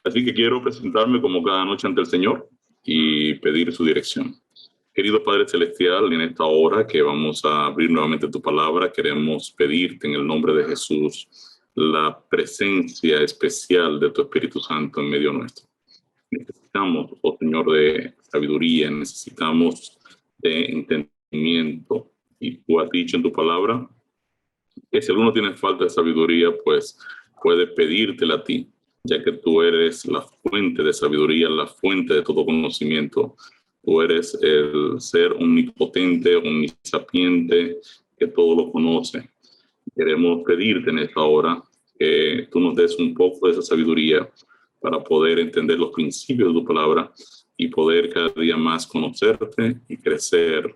Así que quiero presentarme como cada noche ante el Señor y pedir su dirección. Querido Padre Celestial, en esta hora que vamos a abrir nuevamente tu palabra, queremos pedirte en el nombre de Jesús la presencia especial de tu Espíritu Santo en medio nuestro. Necesitamos, oh Señor, de sabiduría, necesitamos de entendimiento. Y tú has dicho en tu palabra que si alguno tiene falta de sabiduría, pues puede pedírtela a ti, ya que tú eres la fuente de sabiduría, la fuente de todo conocimiento. Tú eres el ser omnipotente, omnisapiente, que todo lo conoce. Queremos pedirte en esta hora que tú nos des un poco de esa sabiduría para poder entender los principios de tu palabra y poder cada día más conocerte y crecer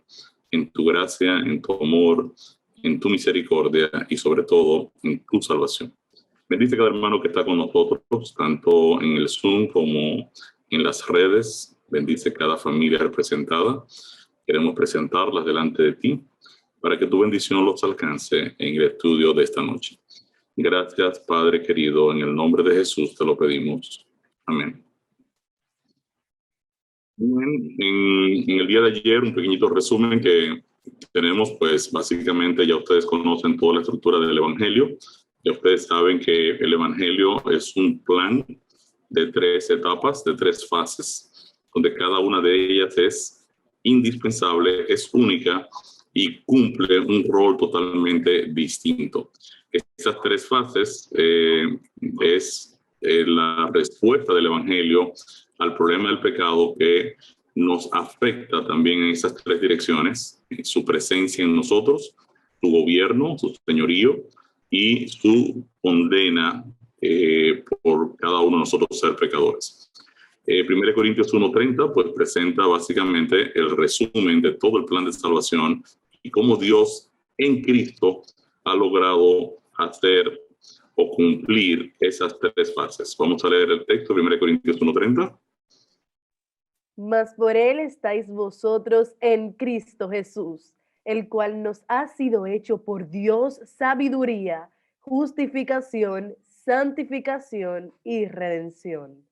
en tu gracia, en tu amor, en tu misericordia y sobre todo en tu salvación. Bendice cada hermano que está con nosotros, tanto en el Zoom como en las redes. Bendice cada familia representada. Queremos presentarlas delante de ti para que tu bendición los alcance en el estudio de esta noche. Gracias, Padre querido, en el nombre de Jesús te lo pedimos. Amén. Bien, en el día de ayer, un pequeñito resumen que tenemos, pues básicamente ya ustedes conocen toda la estructura del Evangelio. Ya ustedes saben que el Evangelio es un plan de 3 etapas, de 3 fases, donde cada una de ellas es indispensable, es única y cumple un rol totalmente distinto. Esas 3 fases es la respuesta del Evangelio al problema del pecado que nos afecta también en esas 3 direcciones: su presencia en nosotros, su gobierno, su señorío y su condena por cada uno de nosotros ser pecadores. 1 Corintios 1:30 pues presenta básicamente el resumen de todo el plan de salvación y cómo Dios en Cristo ha logrado hacer o cumplir esas 3 fases. Vamos a leer el texto, 1 Corintios 1:30. Mas por él estáis vosotros en Cristo Jesús, el cual nos ha sido hecho por Dios sabiduría, justificación, santificación y redención.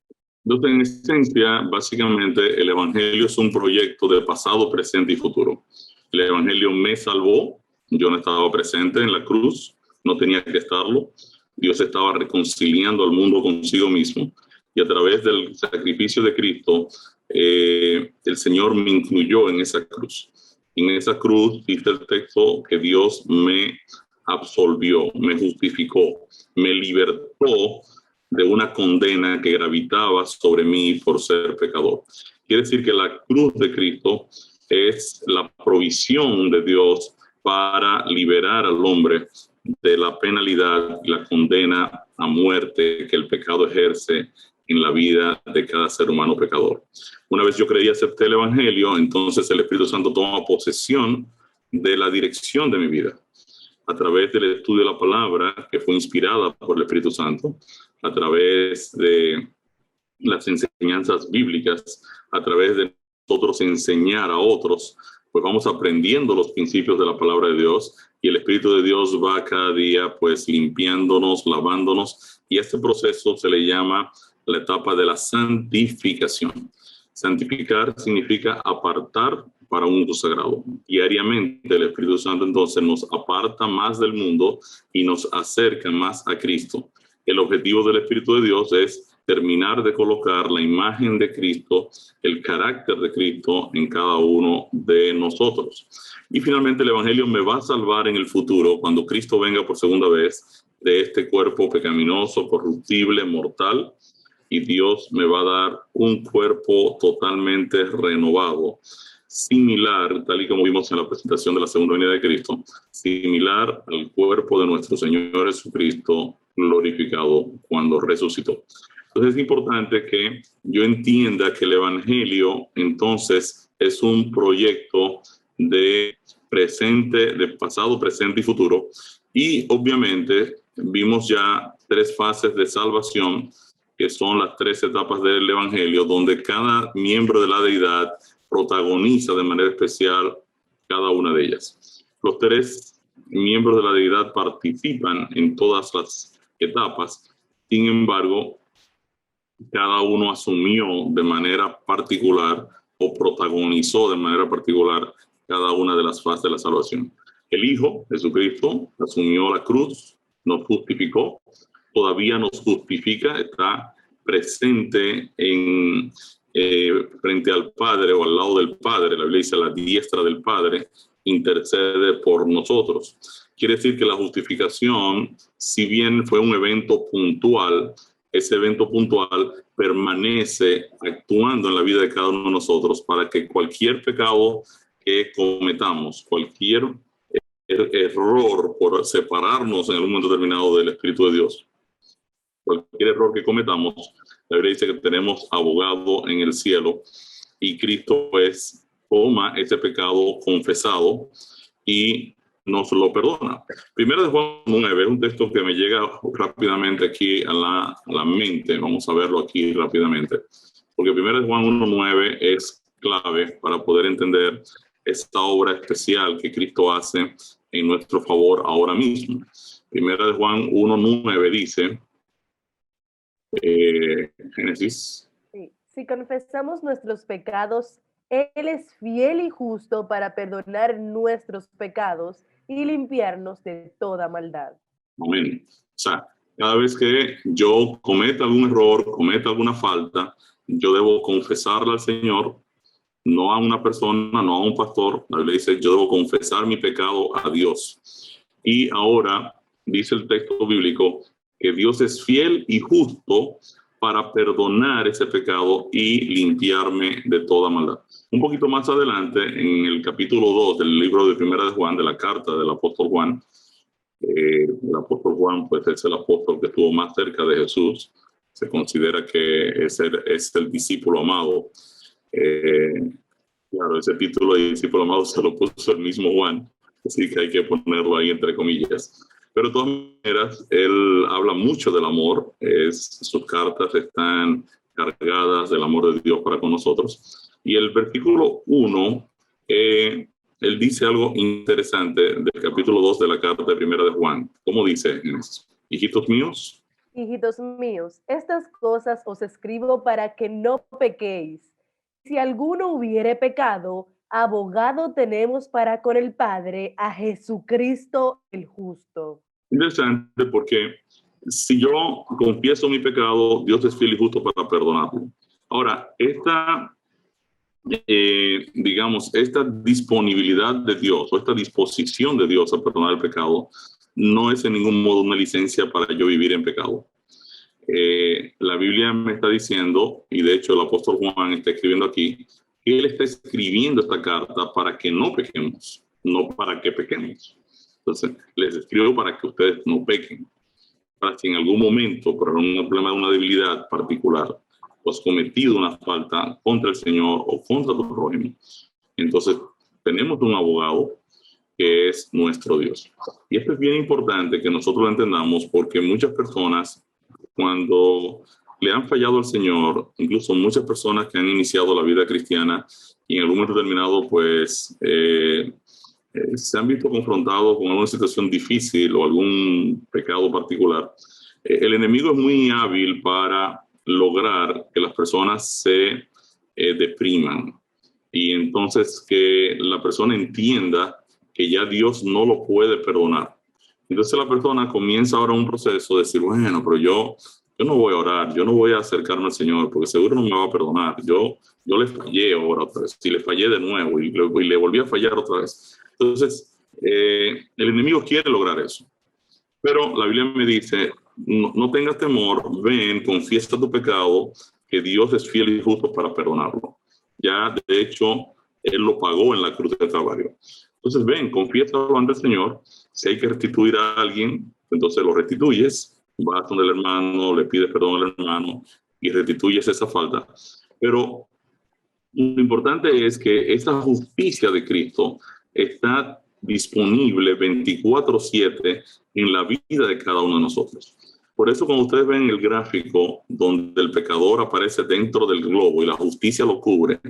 Entonces, en esencia, básicamente, el Evangelio es un proyecto de pasado, presente y futuro. El Evangelio me salvó, yo no estaba presente en la cruz, no tenía que estarlo. Dios estaba reconciliando al mundo consigo mismo y a través del sacrificio de Cristo, el Señor me incluyó en esa cruz. En esa cruz dice el texto que Dios me absolvió, me justificó, me libertó de una condena que gravitaba sobre mí por ser pecador. Quiere decir que la cruz de Cristo es la provisión de Dios para liberar al hombre de la penalidad y la condena a muerte que el pecado ejerce en la vida de cada ser humano pecador. Una vez yo creí y acepté el Evangelio, entonces el Espíritu Santo toma posesión de la dirección de mi vida a través del estudio de la palabra que fue inspirada por el Espíritu Santo, a través de las enseñanzas bíblicas, a través de nosotros enseñar a otros, pues vamos aprendiendo los principios de la palabra de Dios y el Espíritu de Dios va cada día pues limpiándonos, lavándonos, y este proceso se le llama la etapa de la santificación. Santificar significa apartar para un uso sagrado. Diariamente el Espíritu Santo entonces nos aparta más del mundo y nos acerca más a Cristo. El objetivo del Espíritu de Dios es terminar de colocar la imagen de Cristo, el carácter de Cristo en cada uno de nosotros. Y finalmente el Evangelio me va a salvar en el futuro, cuando Cristo venga por segunda vez, de este cuerpo pecaminoso, corruptible, mortal, y Dios me va a dar un cuerpo totalmente renovado, similar, tal y como vimos en la presentación de la segunda venida de Cristo, similar al cuerpo de nuestro Señor Jesucristo glorificado cuando resucitó. Entonces es importante que yo entienda que el Evangelio entonces es un proyecto de presente, de pasado, presente y futuro. Y obviamente vimos ya 3 fases de salvación, que son las 3 etapas del Evangelio, donde cada miembro de la deidad protagoniza de manera especial cada una de ellas. Los 3 miembros de la deidad participan en todas las etapas. Sin embargo, cada uno asumió de manera particular o protagonizó de manera particular cada una de las fases de la salvación. El Hijo, Jesucristo, asumió la cruz, nos justificó, todavía nos justifica, está presente frente al Padre o al lado del Padre. La Biblia dice: a la diestra del Padre intercede por nosotros. Quiere decir que la justificación, si bien fue un evento puntual, ese evento puntual permanece actuando en la vida de cada uno de nosotros para que cualquier pecado que cometamos, cualquier error por separarnos en algún momento determinado del Espíritu de Dios, cualquier error que cometamos, la Biblia dice que tenemos abogado en el cielo, y Cristo pues toma ese pecado confesado y nos lo perdona. Primero de Juan 9 es un texto que me llega rápidamente aquí a la mente. Vamos a verlo aquí rápidamente, porque primero de Juan 1:9 es clave para poder entender esta obra especial que Cristo hace en nuestro favor ahora mismo. Primera de Juan 1:9 dice, Génesis. Sí. Si confesamos nuestros pecados, Él es fiel y justo para perdonar nuestros pecados y limpiarnos de toda maldad. Amén. O sea, cada vez que yo cometa algún error, cometa alguna falta, yo debo confesarla al Señor, no a una persona, no a un pastor. La Biblia dice: yo debo confesar mi pecado a Dios. Y ahora dice el texto bíblico que Dios es fiel y justo para perdonar ese pecado y limpiarme de toda maldad. Un poquito más adelante, en el capítulo 2 del libro de Primera de Juan, de la carta del apóstol Juan, el apóstol Juan pues es el apóstol que estuvo más cerca de Jesús. Se considera que es el discípulo amado. Claro, ese título de discípulo amado se lo puso el mismo Juan, así que hay que ponerlo ahí entre comillas. Pero de todas maneras, él habla mucho del amor. Sus cartas están cargadas del amor de Dios para con nosotros. Y el versículo 1, él dice algo interesante del capítulo 2 de la carta de Primera de Juan. ¿Cómo dice? Hijitos míos. Hijitos míos, estas cosas os escribo para que no pequéis. Si alguno hubiere pecado, abogado tenemos para con el Padre, a Jesucristo el justo. Interesante, porque si yo confieso mi pecado, Dios es fiel y justo para perdonarlo. Ahora, digamos, esta disponibilidad de Dios o esta disposición de Dios a perdonar el pecado no es en ningún modo una licencia para yo vivir en pecado. La Biblia me está diciendo, y de hecho el apóstol Juan está escribiendo aquí, que él está escribiendo esta carta para que no pequemos, no para que pequemos. Entonces, les escribo para que ustedes no pequen, para si en algún momento, por un problema de una debilidad particular, tú has cometido una falta contra el Señor o contra tu prójimo, entonces tenemos un abogado que es nuestro Dios. Y esto es bien importante que nosotros lo entendamos, porque muchas personas, cuando le han fallado al Señor, incluso muchas personas que han iniciado la vida cristiana y en algún momento determinado, pues, se han visto confrontados con alguna situación difícil o algún pecado particular, el enemigo es muy hábil para lograr que las personas se depriman, y entonces que la persona entienda que ya Dios no lo puede perdonar. Entonces la persona comienza ahora un proceso de decir, bueno, pero yo no voy a orar, yo no voy a acercarme al Señor porque seguro no me va a perdonar. Yo le fallé ahora otra vez, y le fallé de nuevo y le volví a fallar otra vez. Entonces, el enemigo quiere lograr eso. Pero la Biblia me dice, no tengas temor, ven, confiesa tu pecado, que Dios es fiel y justo para perdonarlo. Ya, de hecho, Él lo pagó en la cruz del Calvario. Entonces, ven, confiésalo ante el Señor. Si hay que restituir a alguien, entonces lo restituyes, vas donde el hermano, le pides perdón al hermano y restituyes esa falta. Pero lo importante es que esa justicia de Cristo está disponible 24/7 en la vida de cada uno de nosotros. Por eso, cuando ustedes ven el gráfico donde el pecador aparece dentro del globo y la justicia lo cubre,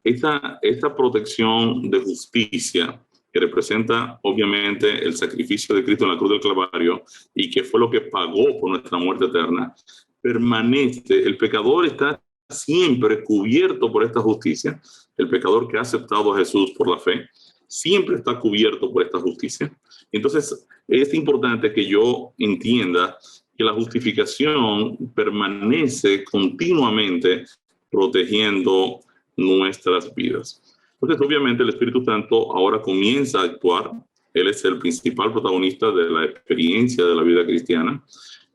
esta protección de justicia que representa obviamente el sacrificio de Cristo en la cruz del Calvario y que fue lo que pagó por nuestra muerte eterna, permanece, el pecador está siempre cubierto por esta justicia. El pecador que ha aceptado a Jesús por la fe siempre está cubierto por esta justicia. Entonces, es importante que yo entienda que la justificación permanece continuamente protegiendo nuestras vidas. Entonces, obviamente, el Espíritu Santo ahora comienza a actuar. Él es el principal protagonista de la experiencia de la vida cristiana.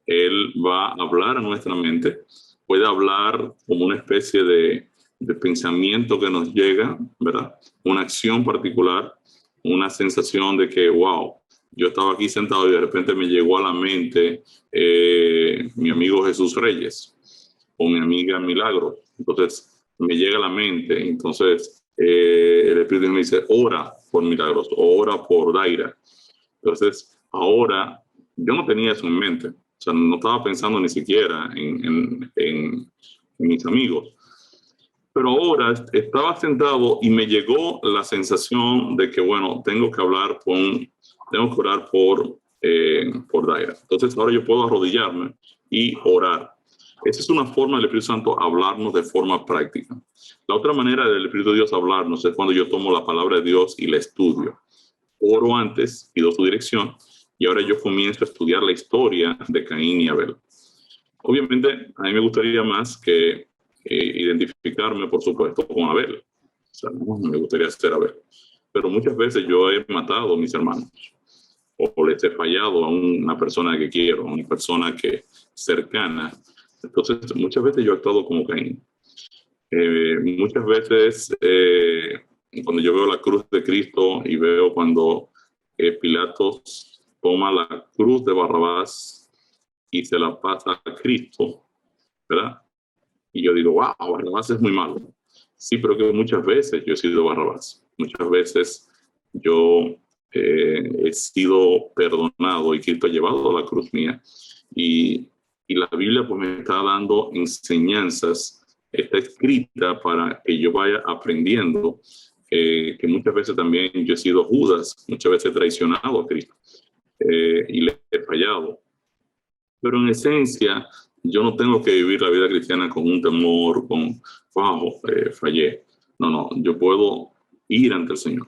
Él va a hablar a nuestra mente, puede hablar como una especie de pensamiento que nos llega, ¿verdad? Una acción particular, una sensación de que, wow, yo estaba aquí sentado y de repente me llegó a la mente mi amigo Jesús Reyes o mi amiga Milagro. Entonces, me llega a la mente, entonces el Espíritu me dice, ora por Milagros, ora por Daira. Entonces, ahora, yo no tenía eso en mente. O sea, no estaba pensando ni siquiera en mis amigos. Pero ahora estaba sentado y me llegó la sensación de que, bueno, tengo que orar por Daira. Entonces ahora yo puedo arrodillarme y orar. Esa es una forma del Espíritu Santo hablarnos de forma práctica. La otra manera del Espíritu de Dios hablarnos es cuando yo tomo la palabra de Dios y la estudio. Oro antes, pido su dirección, y ahora yo comienzo a estudiar la historia de Caín y Abel. Obviamente, a mí me gustaría más que identificarme, por supuesto, con Abel. O sea, no me gustaría ser Abel. Pero muchas veces yo he matado a mis hermanos o les he fallado a una persona que quiero, a una persona que cercana. Entonces, muchas veces yo he actuado como Caín. Muchas veces, cuando yo veo la cruz de Cristo y veo cuando Pilatos toma la cruz de Barrabás y se la pasa a Cristo, ¿verdad? Y yo digo, wow, Barrabás es muy malo. Sí, pero que muchas veces yo he sido Barrabás. Muchas veces yo he sido perdonado y Cristo ha llevado la cruz mía. Y la Biblia pues me está dando enseñanzas, está escrita para que yo vaya aprendiendo que muchas veces también yo he sido Judas, muchas veces he traicionado a Cristo y le he fallado. Pero en esencia, yo no tengo que vivir la vida cristiana con un temor, con, wow, fallé. No, yo puedo ir ante el Señor.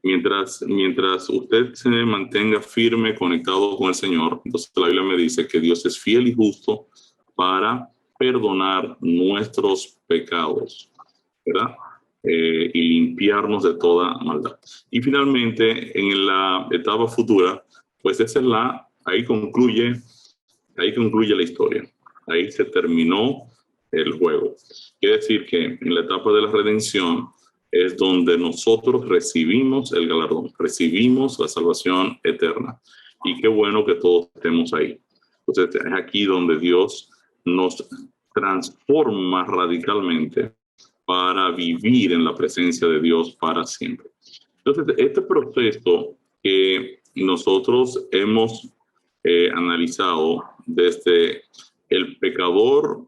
Mientras usted se mantenga firme, conectado con el Señor, entonces la Biblia me dice que Dios es fiel y justo para perdonar nuestros pecados, ¿verdad? Y limpiarnos de toda maldad. Y finalmente, en la etapa futura, pues esa es ahí concluye la historia. Ahí se terminó el juego. Quiere decir que en la etapa de la redención es donde nosotros recibimos el galardón, recibimos la salvación eterna. Y qué bueno que todos estemos ahí. Entonces es aquí donde Dios nos transforma radicalmente para vivir en la presencia de Dios para siempre. Entonces, este proceso que nosotros hemos analizado desde el pecador,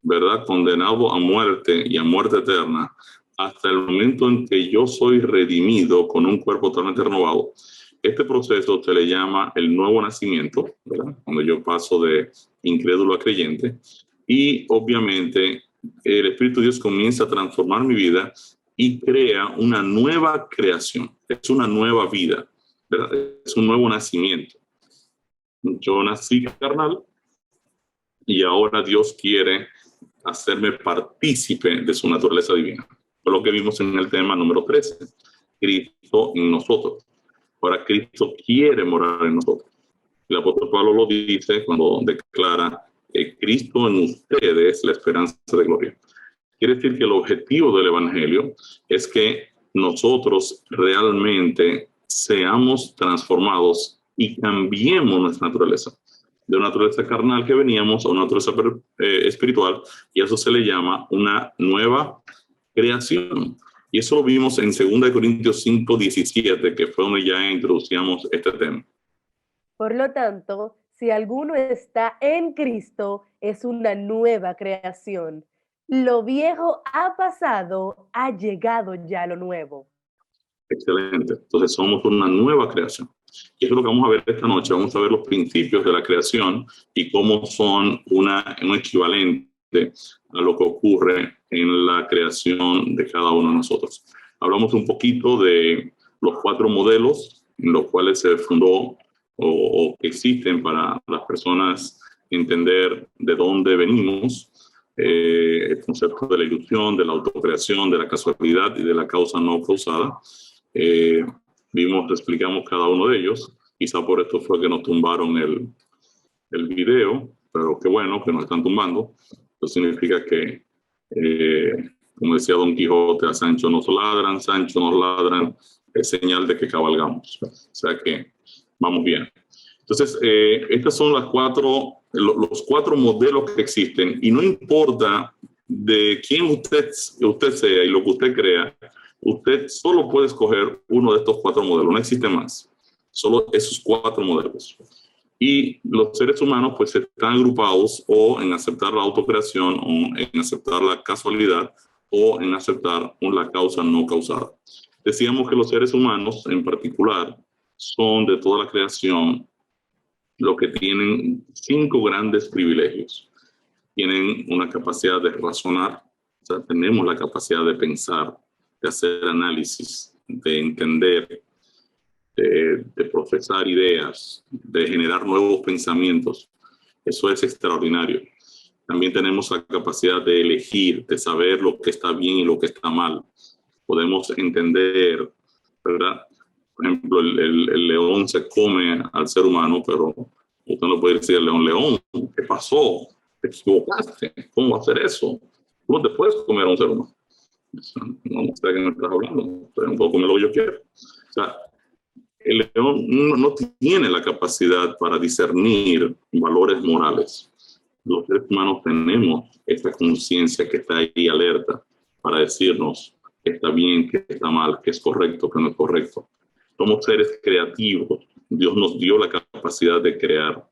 ¿verdad?, condenado a muerte y a muerte eterna, hasta el momento en que yo soy redimido con un cuerpo totalmente renovado. Este proceso se le llama el nuevo nacimiento, ¿verdad?, cuando yo paso de incrédulo a creyente. Y obviamente el Espíritu de Dios comienza a transformar mi vida y crea una nueva creación. Es una nueva vida, ¿verdad? Es un nuevo nacimiento. Yo nací carnal y ahora Dios quiere hacerme partícipe de su naturaleza divina. Por lo que vimos en el tema número 13, Cristo en nosotros. Ahora Cristo quiere morar en nosotros. El apóstol Pablo lo dice cuando declara Cristo en ustedes la esperanza de gloria. Quiere decir que el objetivo del Evangelio es que nosotros realmente seamos transformados y cambiemos nuestra naturaleza. De una naturaleza carnal que veníamos a una naturaleza espiritual, y eso se le llama una nueva creación. Y eso lo vimos en 2 Corintios 5:17, que fue donde ya introducíamos este tema. Por lo tanto, si alguno está en Cristo, es una nueva creación. Lo viejo ha pasado, ha llegado ya lo nuevo. Excelente. Entonces somos una nueva creación. Y eso es lo que vamos a ver esta noche. Vamos a ver los principios de la creación y cómo son un equivalente a lo que ocurre en la creación de cada uno de nosotros. Hablamos un poquito de los 4 modelos en los cuales se fundó o existen para las personas entender de dónde venimos. El concepto de la ilusión, de la autocreación, de la casualidad y de la causa no causada. Explicamos cada uno de ellos. Quizá por esto fue que nos tumbaron el video, pero qué bueno que nos están tumbando. Eso significa que, como decía Don Quijote, a Sancho nos ladran, es señal de que cabalgamos. O sea que vamos bien. Entonces, estas son los 4 modelos que existen, y no importa de quién usted sea y lo que usted crea, usted solo puede escoger uno de estos 4 modelos, no existe más, solo esos 4 modelos. Y los seres humanos pues están agrupados o en aceptar la autocreación, o en aceptar la casualidad, o en aceptar la causa no causada. Decíamos que los seres humanos en particular son de toda la creación los que tienen 5 grandes privilegios. Tienen una capacidad de razonar, o sea, tenemos la capacidad de pensar, de hacer análisis, de entender, de procesar ideas, de generar nuevos pensamientos. Eso es extraordinario. También tenemos la capacidad de elegir, de saber lo que está bien y lo que está mal. Podemos entender, ¿verdad? Por ejemplo, el león se come al ser humano, pero usted no puede decir al león, ¿qué pasó? Te equivocaste, ¿cómo va a hacer eso? Tú no te puedes comer a un ser humano. No sé de qué me estás hablando, pero no puedo comer lo que yo quiero. O sea, el león no tiene la capacidad para discernir valores morales. Los seres humanos tenemos esta conciencia que está ahí alerta para decirnos que está bien, que está mal, que es correcto, que no es correcto. Somos seres creativos. Dios nos dio la capacidad de crear.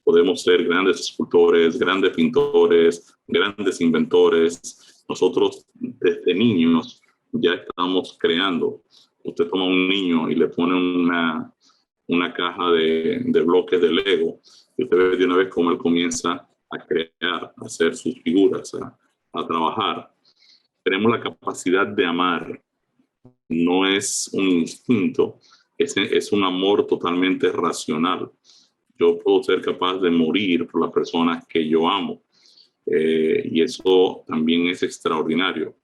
Podemos ser grandes escultores, grandes pintores, grandes inventores. Nosotros desde niños ya estamos creando. Usted toma a un niño y le pone una caja de bloques de Lego y usted ve de una vez cómo él comienza a crear, a hacer sus figuras, a trabajar. Tenemos la capacidad de amar. No es un instinto, es un amor totalmente racional. Yo puedo ser capaz de morir por las personas que yo amo, y eso también es extraordinario.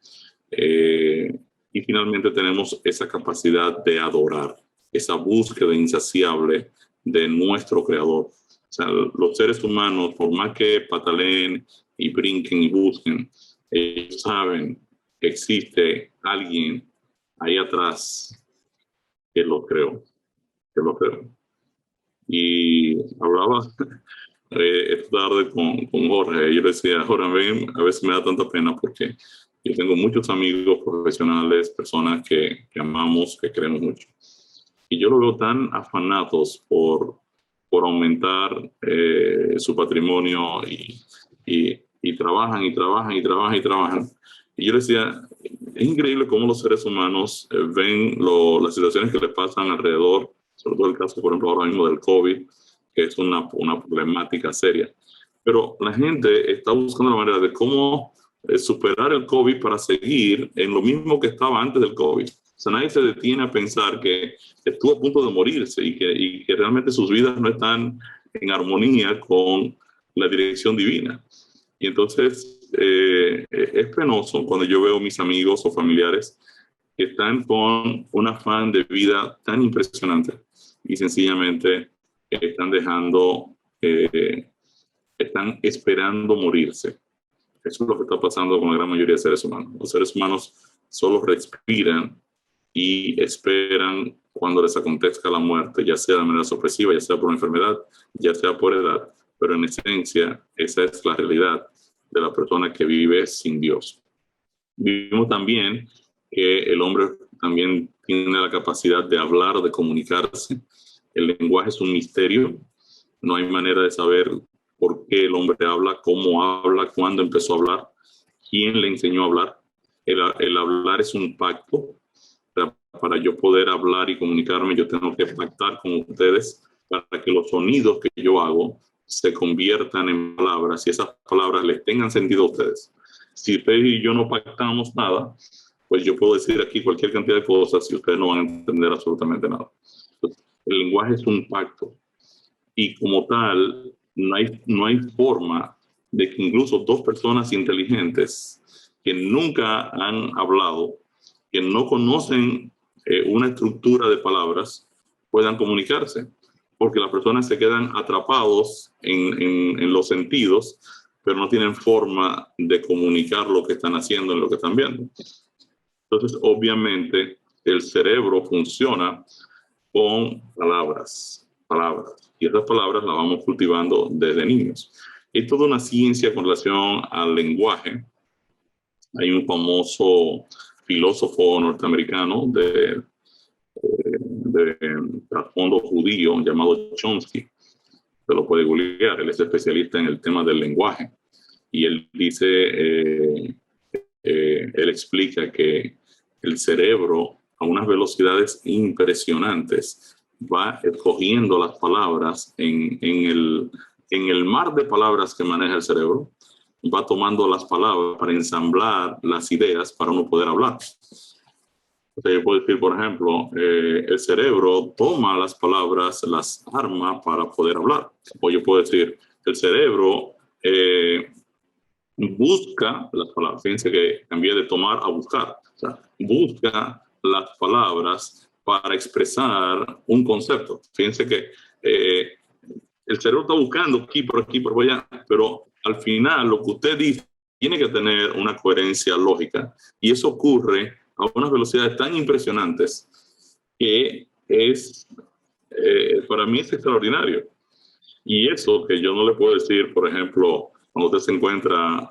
Y finalmente tenemos esa capacidad de adorar, esa búsqueda insaciable de nuestro Creador. O sea, los seres humanos, por más que pataleen y brinquen y busquen, ellos saben que existe alguien ahí atrás que lo creó. Y hablaba esta tarde con Jorge, y yo le decía, Jorge, a veces me da tanta pena porque yo tengo muchos amigos profesionales, personas que amamos, que queremos mucho. Y yo lo veo tan afanados por aumentar su patrimonio y trabajan. Y yo decía, es increíble cómo los seres humanos ven las situaciones que les pasan alrededor, sobre todo el caso, por ejemplo, ahora mismo del COVID, que es una problemática seria. Pero la gente está buscando la manera de cómo superar el COVID para seguir en lo mismo que estaba antes del COVID. O sea, nadie se detiene a pensar que estuvo a punto de morirse y que realmente sus vidas no están en armonía con la dirección divina. Y entonces es penoso cuando yo veo mis amigos o familiares que están con un afán de vida tan impresionante y sencillamente están están esperando morirse. Eso es lo que está pasando con la gran mayoría de seres humanos. Los seres humanos solo respiran y esperan cuando les acontezca la muerte, ya sea de manera sorpresiva, ya sea por una enfermedad, ya sea por edad, pero en esencia esa es la realidad de la persona que vive sin Dios. Vimos también que el hombre también tiene la capacidad de hablar, de comunicarse. El lenguaje es un misterio. No hay manera de saber por qué el hombre habla, cómo habla, cuándo empezó a hablar, quién le enseñó a hablar. El hablar es un pacto. Para yo poder hablar y comunicarme, yo tengo que pactar con ustedes para que los sonidos que yo hago se conviertan en palabras y esas palabras les tengan sentido a ustedes. Si ustedes y yo no pactamos nada, pues yo puedo decir aquí cualquier cantidad de cosas y ustedes no van a entender absolutamente nada. Entonces, el lenguaje es un pacto y como tal no hay forma de que incluso dos personas inteligentes que nunca han hablado, que no conocen una estructura de palabras, puedan comunicarse, porque las personas se quedan atrapados en los sentidos, pero no tienen forma de comunicar lo que están haciendo en lo que están viendo. Entonces, obviamente, el cerebro funciona con palabras, y esas palabras las vamos cultivando desde niños. Es toda una ciencia con relación al lenguaje. Hay un famoso filósofo norteamericano de trasfondo judío llamado Chomsky. Se lo puede googlear, él es especialista en el tema del lenguaje. Y él dice, él explica que el cerebro a unas velocidades impresionantes va escogiendo las palabras en el mar de palabras que maneja el cerebro, va tomando las palabras para ensamblar las ideas para uno poder hablar. O sea, yo puedo decir, por ejemplo, el cerebro toma las palabras, las arma para poder hablar. O yo puedo decir, el cerebro busca las palabras. Fíjense que cambié de tomar a buscar. O sea, busca las palabras para expresar un concepto. Fíjense que el cerebro está buscando aquí, por allá, pero al final lo que usted dice tiene que tener una coherencia lógica y eso ocurre a unas velocidades tan impresionantes que para mí es extraordinario. Y eso que yo no le puedo decir, por ejemplo, cuando usted se encuentra,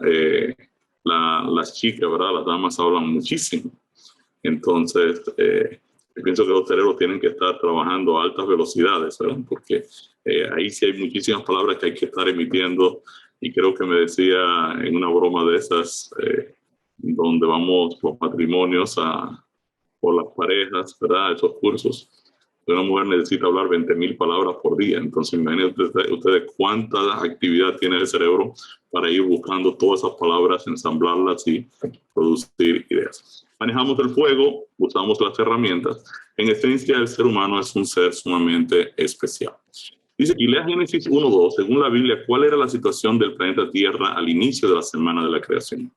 las chicas, ¿verdad? Las damas hablan muchísimo. Entonces, yo pienso que los cerebros tienen que estar trabajando a altas velocidades, ¿verdad? Porque ahí sí hay muchísimas palabras que hay que estar emitiendo. Y creo que me decía en una broma de esas, donde vamos por matrimonios por las parejas, ¿verdad? Esos cursos. Una mujer necesita hablar 20,000 palabras por día. Entonces, imagínense ustedes cuánta actividad tiene el cerebro para ir buscando todas esas palabras, ensamblarlas y producir ideas. Manejamos el fuego, usamos las herramientas. En esencia, el ser humano es un ser sumamente especial. Dice aquí, lea Génesis 1:2, según la Biblia, ¿cuál era la situación del planeta Tierra al inicio de la semana de la creación?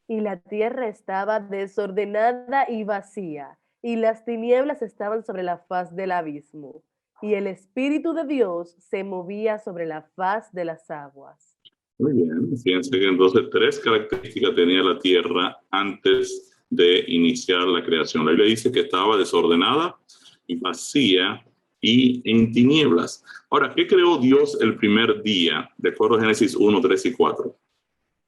Y la tierra estaba desordenada y vacía, y las tinieblas estaban sobre la faz del abismo, y el Espíritu de Dios se movía sobre la faz de las aguas. Muy bien, fíjense que entonces 3 características tenía la tierra antes de iniciar la creación. La Biblia dice que estaba desordenada, vacía y en tinieblas. Ahora, ¿qué creó Dios el primer día? De acuerdo a Génesis 1, 3 y 4.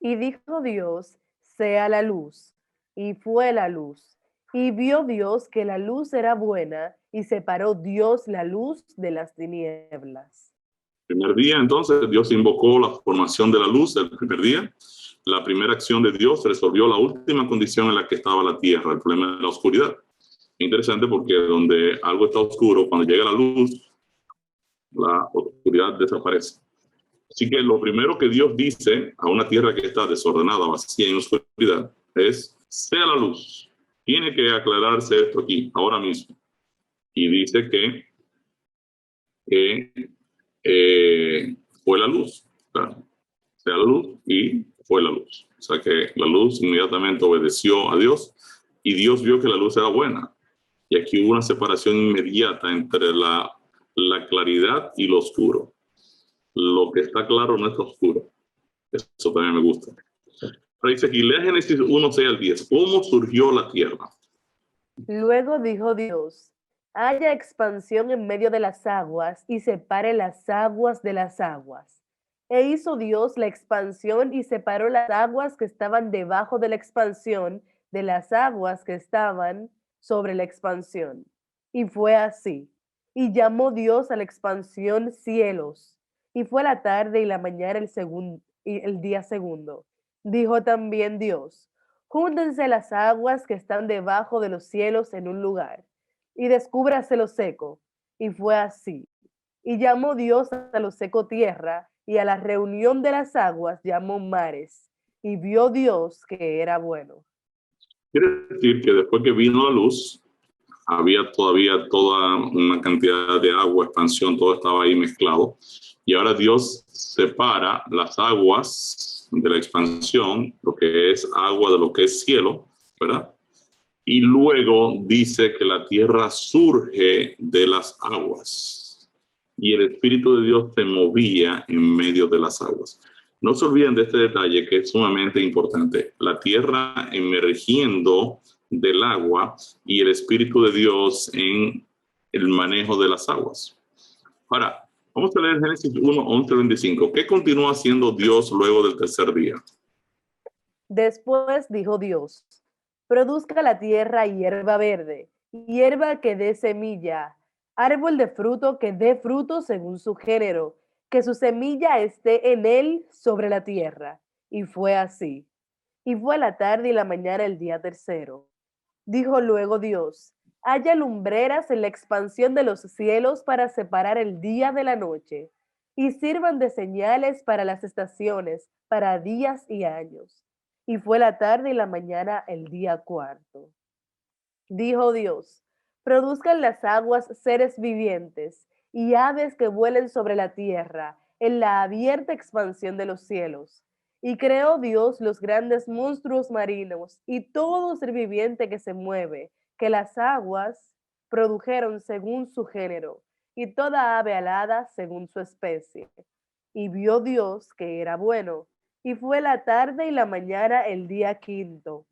Y dijo Dios, sea la luz, y fue la luz. Y vio Dios que la luz era buena, y separó Dios la luz de las tinieblas. Primer día, entonces, Dios invocó la formación de la luz el primer día. La primera acción de Dios resolvió la última condición en la que estaba la tierra, el problema de la oscuridad. Interesante porque donde algo está oscuro, cuando llega la luz, la oscuridad desaparece. Así que lo primero que Dios dice a una tierra que está desordenada, vacía y en oscuridad es, sea la luz. Tiene que aclararse esto aquí, ahora mismo. Y dice que fue la luz. Claro. Sea la luz y fue la luz. O sea que la luz inmediatamente obedeció a Dios y Dios vio que la luz era buena. Y aquí hubo una separación inmediata entre la claridad y lo oscuro. Lo que está claro no está oscuro. Eso también me gusta. Pero dice aquí, lea Génesis 1, 6 al 10. ¿Cómo surgió la tierra? Luego dijo Dios, haya expansión en medio de las aguas y separe las aguas de las aguas. E hizo Dios la expansión y separó las aguas que estaban debajo de la expansión de las aguas que estaban sobre la expansión. Y fue así. Y llamó Dios a la expansión cielos. Y fue la tarde y la mañana el día segundo. Dijo también Dios, júntense las aguas que están debajo de los cielos en un lugar, y descúbrase lo seco. Y fue así. Y llamó Dios a lo seco tierra, y a la reunión de las aguas llamó mares. Y vio Dios que era bueno. Quiere decir que después que vino la luz, había todavía toda una cantidad de agua, expansión, todo estaba ahí mezclado. Y ahora Dios separa las aguas de la expansión, lo que es agua de lo que es cielo, ¿verdad? Y luego dice que la tierra surge de las aguas y el Espíritu de Dios se movía en medio de las aguas. No se olviden de este detalle que es sumamente importante. La tierra emergiendo del agua y el Espíritu de Dios en el manejo de las aguas. Ahora, vamos a leer Génesis 1, 11, 25. ¿Qué continúa haciendo Dios luego del tercer día? Después dijo Dios, produzca la tierra hierba verde, hierba que dé semilla, árbol de fruto que dé fruto según su género, que su semilla esté en él sobre la tierra. Y fue así. Y fue la tarde y la mañana el día tercero. Dijo luego Dios, haya lumbreras en la expansión de los cielos para separar el día de la noche, y sirvan de señales para las estaciones, para días y años. Y fue la tarde y la mañana el día cuarto. Dijo Dios, produzcan las aguas seres vivientes y aves que vuelen sobre la tierra en la abierta expansión de los cielos. Y creó Dios los grandes monstruos marinos y todo ser viviente que se mueve, que las aguas produjeron según su género, y toda ave alada según su especie. Y vio Dios que era bueno, y fue la tarde y la mañana el día quinto.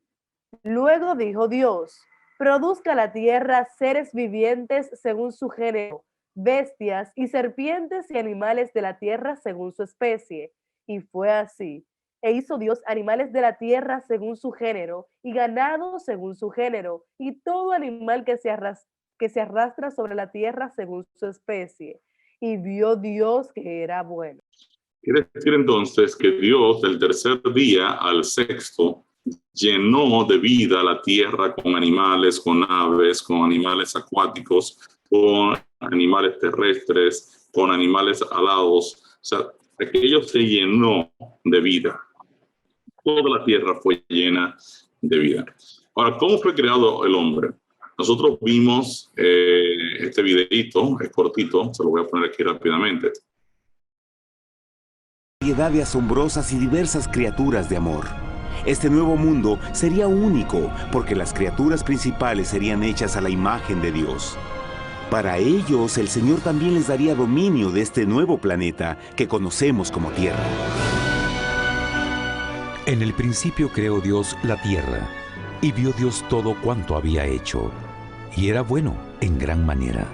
Luego dijo Dios, produzca la tierra seres vivientes según su género, bestias y serpientes y animales de la tierra según su especie. Y fue así. E hizo Dios animales de la tierra según su género, y ganado según su género, y todo animal que se arrastra sobre la tierra según su especie. Y vio Dios que era bueno. Quiere decir entonces que Dios del tercer día al sexto llenó de vida la tierra con animales, con aves, con animales acuáticos, con animales terrestres, con animales alados. O sea, aquello se llenó de vida. Toda la tierra fue llena de vida. Ahora, ¿cómo fue creado el hombre? Nosotros vimos este videito, es cortito, se lo voy a poner aquí rápidamente. Variedad de asombrosas y diversas criaturas de amor. Este nuevo mundo sería único porque las criaturas principales serían hechas a la imagen de Dios. Para ellos, el Señor también les daría dominio de este nuevo planeta que conocemos como Tierra. En el principio creó Dios la tierra, y vio Dios todo cuanto había hecho, y era bueno en gran manera.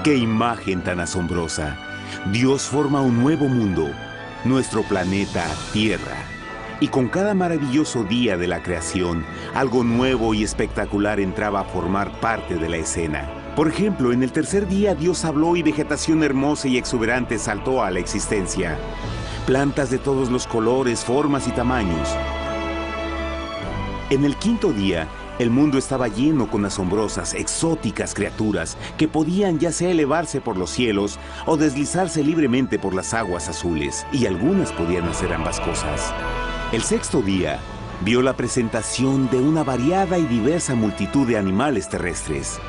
¡Qué imagen tan asombrosa! Dios forma un nuevo mundo, nuestro planeta Tierra. Y con cada maravilloso día de la creación, algo nuevo y espectacular entraba a formar parte de la escena. Por ejemplo, en el tercer día Dios habló y vegetación hermosa y exuberante saltó a la existencia. Plantas de todos los colores, formas y tamaños. En el quinto día, el mundo estaba lleno con asombrosas, exóticas criaturas que podían ya sea elevarse por los cielos o deslizarse libremente por las aguas azules, y algunas podían hacer ambas cosas. El sexto día vio la presentación de una variada y diversa multitud de animales terrestres.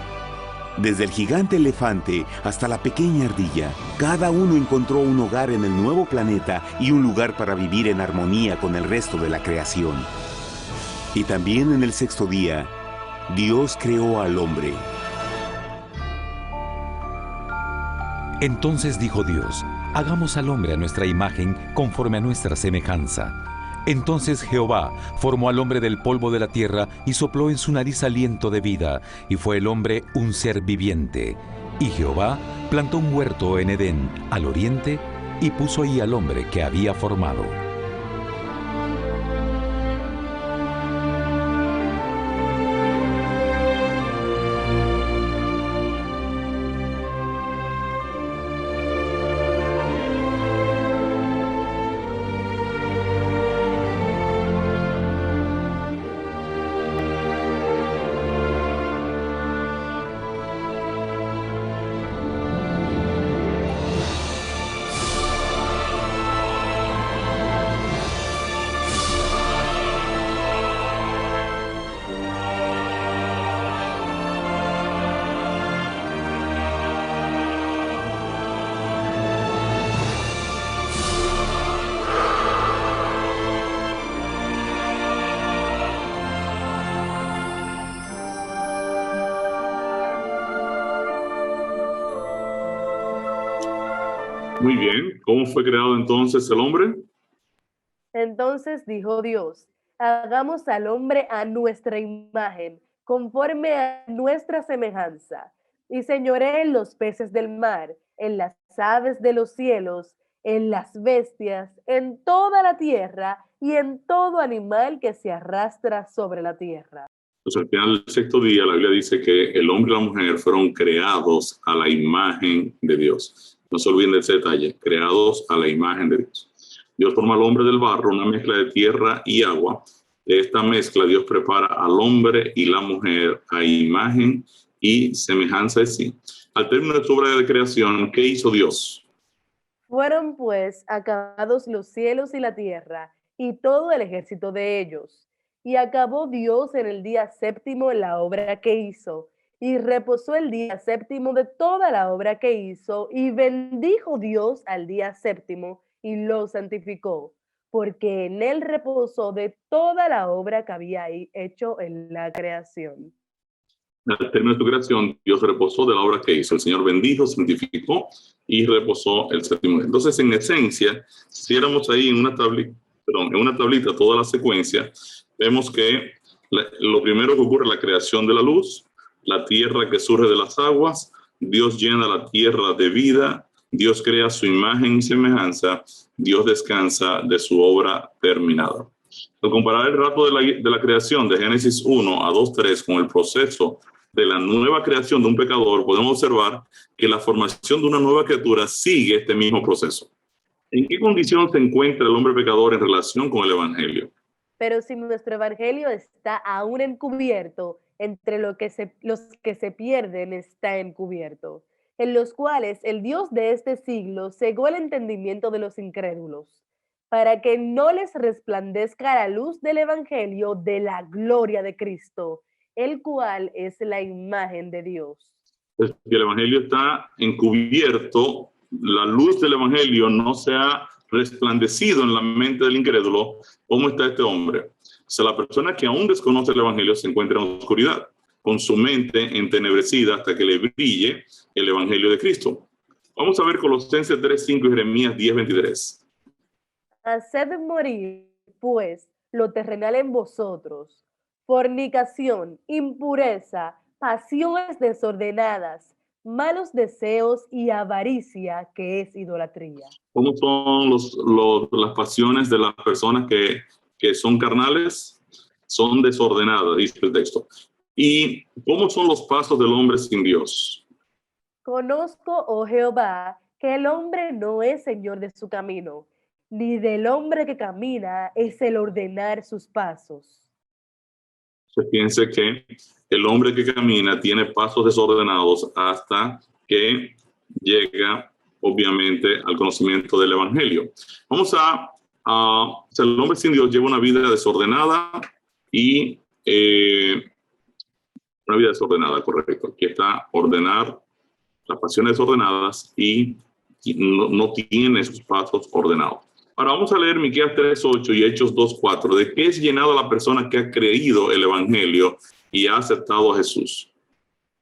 Desde el gigante elefante hasta la pequeña ardilla, cada uno encontró un hogar en el nuevo planeta y un lugar para vivir en armonía con el resto de la creación. Y también en el sexto día, Dios creó al hombre. Entonces dijo Dios, hagamos al hombre a nuestra imagen, conforme a nuestra semejanza. Entonces Jehová formó al hombre del polvo de la tierra y sopló en su nariz aliento de vida, y fue el hombre un ser viviente. Y Jehová plantó un huerto en Edén, al oriente, y puso ahí al hombre que había formado. Muy bien. ¿Cómo fue creado entonces el hombre? Entonces dijo Dios, hagamos al hombre a nuestra imagen, conforme a nuestra semejanza, y señoree en los peces del mar, en las aves de los cielos, en las bestias, en toda la tierra y en todo animal que se arrastra sobre la tierra. Pues al final del sexto día, la Biblia dice que el hombre y la mujer fueron creados a la imagen de Dios. No se olviden de ese detalle, creados a la imagen de Dios. Dios forma al hombre del barro, una mezcla de tierra y agua. De esta mezcla, Dios prepara al hombre y la mujer a imagen y semejanza de sí. Al término de su obra de creación, ¿qué hizo Dios? Fueron pues acabados los cielos y la tierra, y todo el ejército de ellos. Y acabó Dios en el día séptimo la obra que hizo, y reposó el día séptimo de toda la obra que hizo, y bendijo Dios al día séptimo, y lo santificó, porque en él reposó de toda la obra que había hecho en la creación. Al término de su creación, Dios reposó de la obra que hizo. El Señor bendijo, santificó y reposó el séptimo día. Entonces, en esencia, si hiciéramos ahí en una tablita toda la secuencia, vemos que lo primero que ocurre es la creación de la luz, la tierra que surge de las aguas, Dios llena la tierra de vida, Dios crea su imagen y semejanza, Dios descansa de su obra terminada. Al comparar el relato de la creación de Génesis 1 a 2:3 con el proceso de la nueva creación de un pecador, podemos observar que la formación de una nueva criatura sigue este mismo proceso. ¿En qué condición se encuentra el hombre pecador en relación con el Evangelio? Pero si nuestro evangelio está aún encubierto, entre los que se pierden está encubierto, en los cuales el Dios de este siglo cegó el entendimiento de los incrédulos, para que no les resplandezca la luz del evangelio de la gloria de Cristo, el cual es la imagen de Dios. Pues, si el Evangelio está encubierto, la luz del Evangelio no se ha resplandecido en la mente del incrédulo. ¿Cómo está este hombre? O sea, la persona que aún desconoce el Evangelio se encuentra en oscuridad, con su mente entenebrecida hasta que le brille el Evangelio de Cristo. Vamos a ver Colosenses 3:5 y Jeremías 10:23. Haced morir, pues, lo terrenal en vosotros: fornicación, impureza, pasiones desordenadas, malos deseos y avaricia, que es idolatría. ¿Cómo son las pasiones de las personas que son carnales? Son desordenadas, dice el texto. ¿Y cómo son los pasos del hombre sin Dios? Conozco, oh Jehová, que el hombre no es señor de su camino, ni del hombre que camina es el ordenar sus pasos. Se piensa que el hombre que camina tiene pasos desordenados hasta que llega, obviamente, al conocimiento del Evangelio. Vamos o sea, el hombre sin Dios lleva una vida desordenada y una vida desordenada, correcto. Aquí está ordenar las pasiones desordenadas y no tiene sus pasos ordenados. Ahora vamos a leer Miqueas 3:8 y Hechos 2:4. ¿De qué es llenado la persona que ha creído el Evangelio y ha aceptado a Jesús?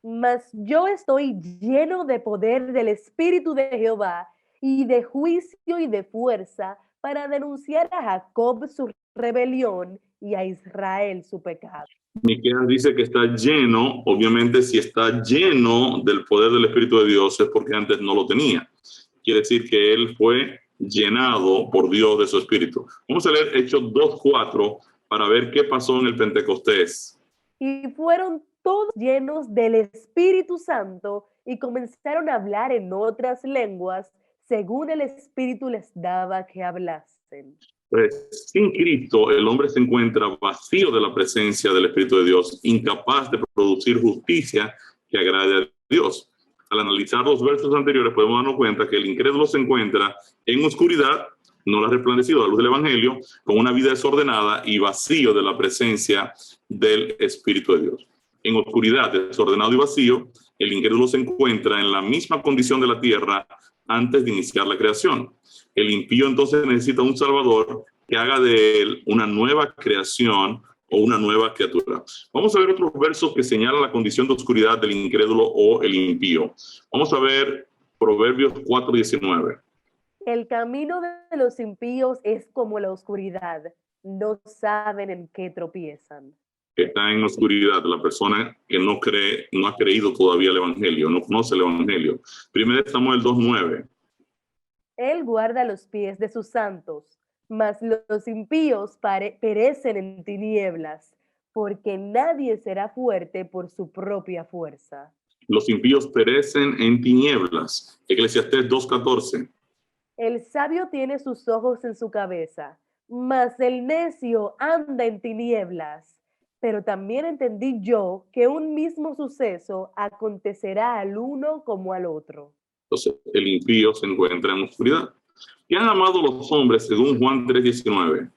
Mas yo estoy lleno de poder del Espíritu de Jehová y de juicio y de fuerza, para denunciar a Jacob su rebelión y a Israel su pecado. Miqueas dice que está lleno. Obviamente, si está lleno del poder del Espíritu de Dios es porque antes no lo tenía. Quiere decir que él fue llenado por Dios de su Espíritu. Vamos a leer Hechos 2:4 para ver qué pasó en el Pentecostés. Y fueron todos llenos del Espíritu Santo y comenzaron a hablar en otras lenguas, según el Espíritu les daba que hablasen. Pues, sin Cristo, el hombre se encuentra vacío de la presencia del Espíritu de Dios, incapaz de producir justicia que agrade a Dios. Al analizar los versos anteriores, podemos darnos cuenta que el incrédulo se encuentra en oscuridad, no la ha resplandecido la luz del Evangelio, con una vida desordenada y vacío de la presencia del Espíritu de Dios. En oscuridad, desordenado y vacío, el incrédulo se encuentra en la misma condición de la tierra antes de iniciar la creación. El impío entonces necesita un Salvador que haga de él una nueva creación o una nueva criatura. Vamos a ver otros versos que señalan la condición de oscuridad del incrédulo o el impío. Vamos a ver Proverbios 4:19. El camino de los impíos es como la oscuridad. No saben en qué tropiezan. Está en la oscuridad, la persona que no cree, no ha creído todavía el Evangelio, no conoce el Evangelio. 1 Samuel 2:9. Él guarda los pies de sus santos, mas los impíos perecen en tinieblas, porque nadie será fuerte por su propia fuerza. Los impíos perecen en tinieblas. Eclesiastés 2:14. El sabio tiene sus ojos en su cabeza, mas el necio anda en tinieblas. Pero también entendí yo que un mismo suceso acontecerá al uno como al otro. Entonces, el impío se encuentra en oscuridad. ¿Qué han amado los hombres según Juan 3:19?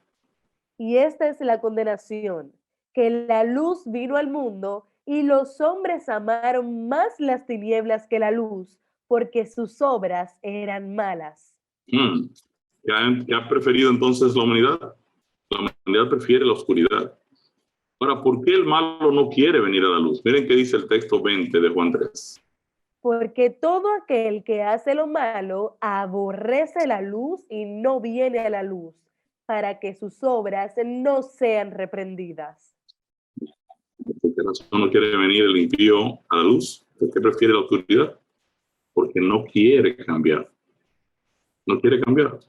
Y esta es la condenación, que la luz vino al mundo y los hombres amaron más las tinieblas que la luz, porque sus obras eran malas. ¿Qué ha preferido entonces la humanidad? La humanidad prefiere la oscuridad. Ahora, ¿por qué el malo no quiere venir a la luz? Miren qué dice el texto 20 de Juan 3. Porque todo aquel que hace lo malo aborrece la luz y no viene a la luz, para que sus obras no sean reprendidas. ¿Por qué razón no quiere venir el impío a la luz? ¿Por qué prefiere la oscuridad? Porque no quiere cambiar. No quiere cambiar.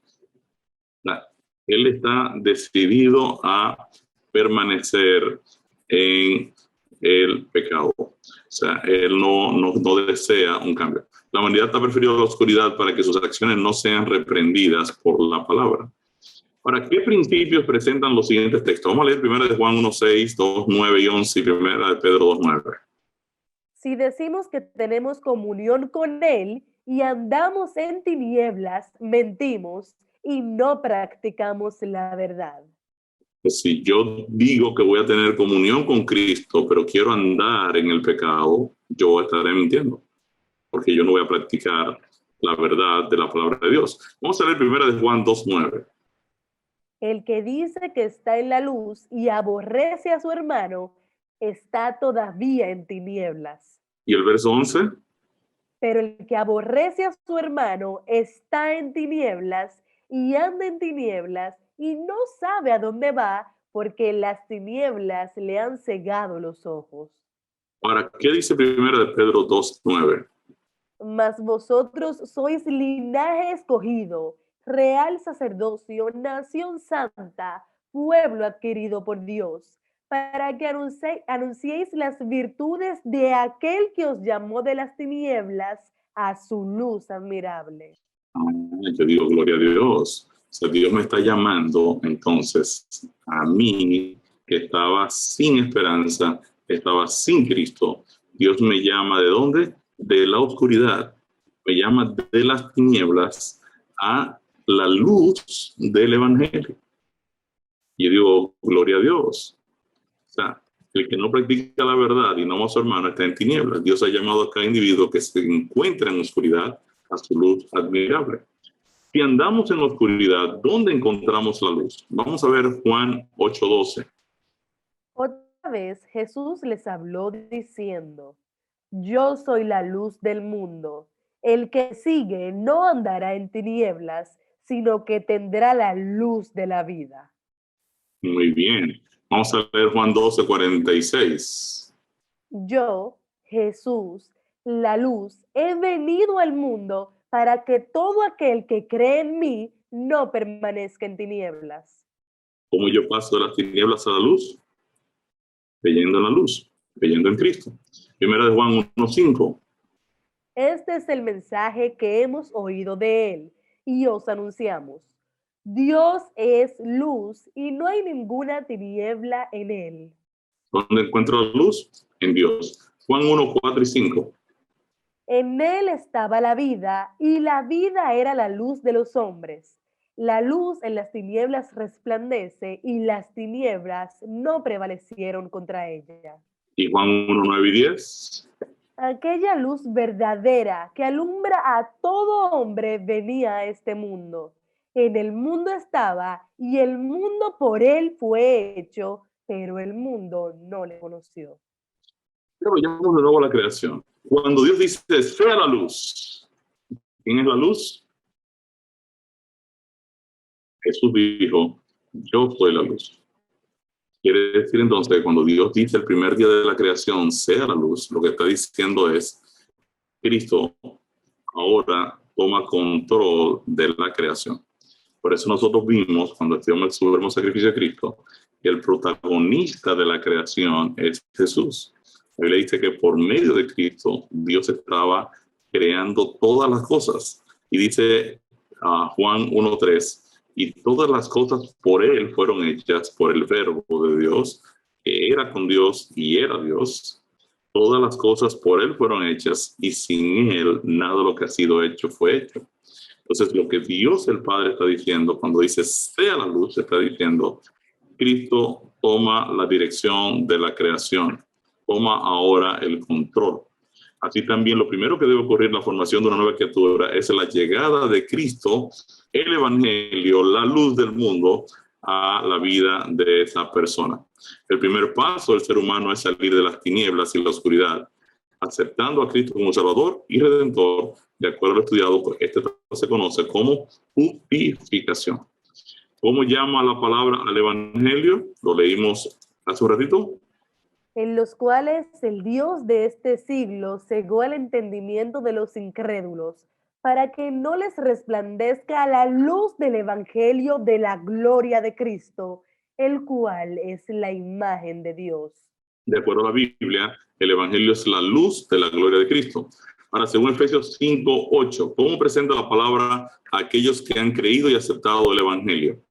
Él está decidido a permanecer en el pecado. O sea, él no desea un cambio. La humanidad ha preferido la oscuridad para que sus acciones no sean reprendidas por la palabra. Ahora, ¿qué principios presentan los siguientes textos? Vamos a leer primero de Juan 1:6, 2:9 y 11 y primera de Pedro 2:9. Si decimos que tenemos comunión con Él y andamos en tinieblas, mentimos y no practicamos la verdad. Si yo digo que voy a tener comunión con Cristo, pero quiero andar en el pecado, yo estaré mintiendo, porque yo no voy a practicar la verdad de la palabra de Dios. Vamos a leer primero de Juan 2:9. El que dice que está en la luz y aborrece a su hermano, está todavía en tinieblas. ¿Y el verso 11? Pero el que aborrece a su hermano está en tinieblas y anda en tinieblas y no sabe a dónde va porque las tinieblas le han cegado los ojos. Ahora, ¿qué dice primero de Pedro 2:9? Mas vosotros sois linaje escogido, real sacerdocio, nación santa, pueblo adquirido por Dios, para que anunciéis las virtudes de aquel que os llamó de las tinieblas a su luz admirable. Yo digo, gloria a Dios. O sea, Dios me está llamando entonces a mí, que estaba sin esperanza, que estaba sin Cristo. Dios me llama ¿de dónde? De la oscuridad. Me llama de las tinieblas a la luz del Evangelio. Y yo digo, gloria a Dios. O sea, el que no practica la verdad y no ama a su hermano está en tinieblas. Dios ha llamado a cada individuo que se encuentra en oscuridad a su luz admirable. Si andamos en la oscuridad, ¿dónde encontramos la luz? Vamos a ver Juan 8:12. Otra vez Jesús les habló diciendo, yo soy la luz del mundo. El que sigue no andará en tinieblas, sino que tendrá la luz de la vida. Muy bien. Vamos a leer Juan 12:46. Yo, Jesús, la luz, he venido al mundo para que todo aquel que cree en mí no permanezca en tinieblas. ¿Cómo yo paso de las tinieblas a la luz? Creyendo en la luz, creyendo en Cristo. Primera de Juan 1:5. Este es el mensaje que hemos oído de él y os anunciamos. Dios es luz y no hay ninguna tiniebla en él. ¿Dónde encuentro la luz? En Dios. Juan 1:4 y 5. En él estaba la vida y la vida era la luz de los hombres. La luz en las tinieblas resplandece y las tinieblas no prevalecieron contra ella. Y Juan 1:9 y 10. Aquella luz verdadera que alumbra a todo hombre venía a este mundo. En el mundo estaba y el mundo por él fue hecho, pero el mundo no le conoció. Pero llamamos de nuevo a la creación. Cuando Dios dice, sea la luz, ¿quién es la luz? Jesús dijo, yo soy la luz. Quiere decir entonces que cuando Dios dice el primer día de la creación, sea la luz, lo que está diciendo es, Cristo ahora toma control de la creación. Por eso nosotros vimos, cuando estudiamos el supremo sacrificio de Cristo, que el protagonista de la creación es Jesús. La Biblia dice que por medio de Cristo, Dios estaba creando todas las cosas. Y dice Juan 1:3, y todas las cosas por Él fueron hechas por el verbo de Dios, que era con Dios y era Dios. Todas las cosas por Él fueron hechas, y sin Él nada de lo que ha sido hecho fue hecho. Entonces, lo que Dios el Padre está diciendo, cuando dice sea la luz, está diciendo, Cristo toma la dirección de la creación, toma ahora el control. Así también lo primero que debe ocurrir en la formación de una nueva criatura es la llegada de Cristo, el Evangelio, la luz del mundo, a la vida de esa persona. El primer paso del ser humano es salir de las tinieblas y la oscuridad, aceptando a Cristo como Salvador y Redentor. De acuerdo al estudiado, este se conoce como justificación. ¿Cómo llama la palabra al Evangelio? Lo leímos hace un ratito. En los cuales el Dios de este siglo cegó el entendimiento de los incrédulos, para que no les resplandezca la luz del Evangelio de la gloria de Cristo, el cual es la imagen de Dios. De acuerdo a la Biblia, el Evangelio es la luz de la gloria de Cristo. Ahora, según Efesios 5:8, ¿cómo presenta la palabra a aquellos que han creído y aceptado el Evangelio?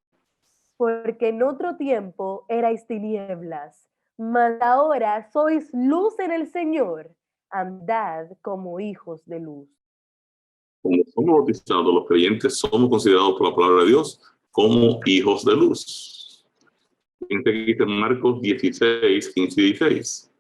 Porque en otro tiempo erais tinieblas, mas ahora sois luz en el Señor. Andad como hijos de luz. Cuando somos bautizados, los creyentes somos considerados por la palabra de Dios como hijos de luz. Fíjense que dice Marcos 16, 15 y 16.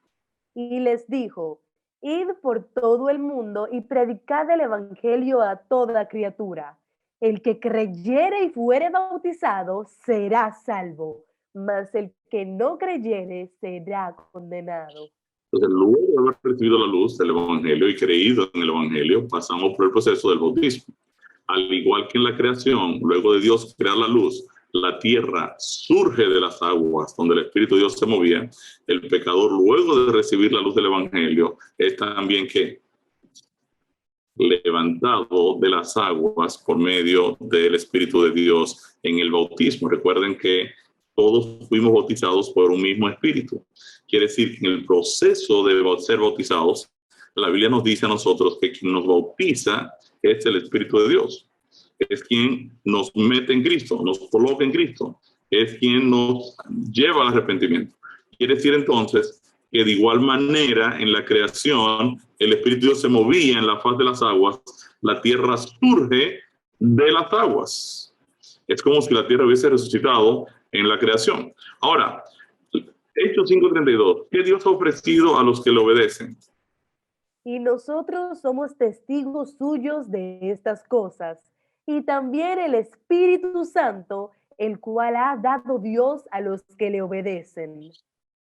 Y les dijo, id por todo el mundo y predicad el evangelio a toda criatura. El que creyere y fuere bautizado será salvo, mas el que no creyere será condenado. Entonces, luego de haber recibido la luz del Evangelio y creído en el Evangelio, pasamos por el proceso del bautismo. Al igual que en la creación, luego de Dios crear la luz, la tierra surge de las aguas donde el Espíritu de Dios se movía. El pecador, luego de recibir la luz del Evangelio, es también que levantado de las aguas por medio del Espíritu de Dios en el bautismo. Recuerden que todos fuimos bautizados por un mismo Espíritu. Quiere decir que en el proceso de ser bautizados, la Biblia nos dice a nosotros que quien nos bautiza es el Espíritu de Dios. Es quien nos mete en Cristo, nos coloca en Cristo. Es quien nos lleva al arrepentimiento. Quiere decir entonces que de igual manera en la creación el Espíritu de Dios se movía en la faz de las aguas, la tierra surge de las aguas. Es como si la tierra hubiese resucitado en la creación. Ahora, Hechos 5:32, ¿qué Dios ha ofrecido a los que le obedecen? Y nosotros somos testigos suyos de estas cosas, y también el Espíritu Santo, el cual ha dado Dios a los que le obedecen.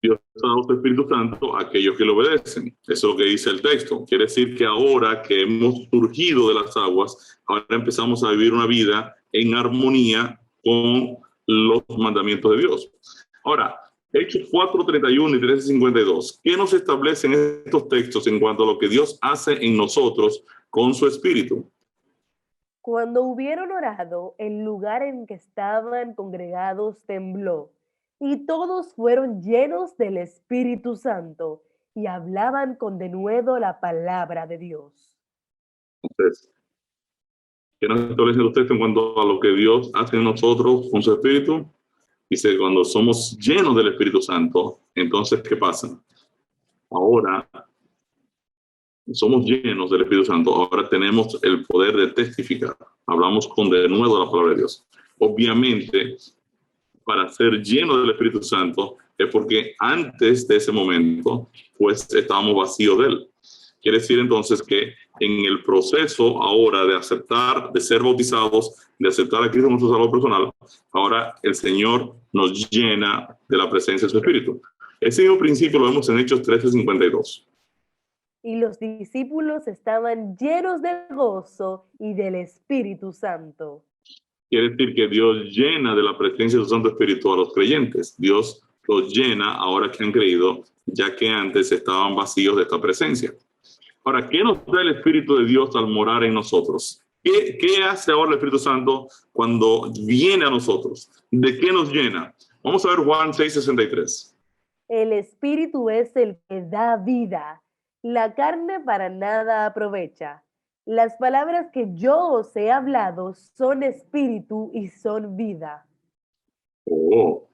Dios ha dado su Espíritu Santo a aquellos que le obedecen. Eso es lo que dice el texto. Quiere decir que ahora que hemos surgido de las aguas, ahora empezamos a vivir una vida en armonía con los mandamientos de Dios. Ahora, Hechos 4:31 y 13:52. ¿Qué nos establecen estos textos en cuanto a lo que Dios hace en nosotros con su Espíritu? Cuando hubieron orado, el lugar en que estaban congregados tembló, y todos fueron llenos del Espíritu Santo, y hablaban con denuedo la palabra de Dios. Entonces, ¿qué nos establece el texto en cuanto a lo que Dios hace en nosotros con su Espíritu? Dice, cuando somos llenos del Espíritu Santo, entonces, ¿qué pasa? Ahora somos llenos del Espíritu Santo, ahora tenemos el poder de testificar. Hablamos con denuedo la palabra de Dios. Obviamente, para ser lleno del Espíritu Santo es porque antes de ese momento, pues estábamos vacíos de él. Quiere decir entonces que en el proceso ahora de aceptar, de ser bautizados, de aceptar a Cristo como nuestro Salvador personal, ahora el Señor nos llena de la presencia de su Espíritu. Ese mismo principio lo vemos en Hechos 13:52. Y los discípulos estaban llenos del gozo y del Espíritu Santo. Quiere decir que Dios llena de la presencia de su Santo Espíritu a los creyentes. Dios los llena ahora que han creído, ya que antes estaban vacíos de esta presencia. Ahora, ¿qué nos da el Espíritu de Dios al morar en nosotros? ¿Qué hace ahora el Espíritu Santo cuando viene a nosotros? ¿De qué nos llena? Vamos a ver Juan 6:63. El Espíritu es el que da vida. La carne para nada aprovecha. Las palabras que yo os he hablado son espíritu y son vida. Oh,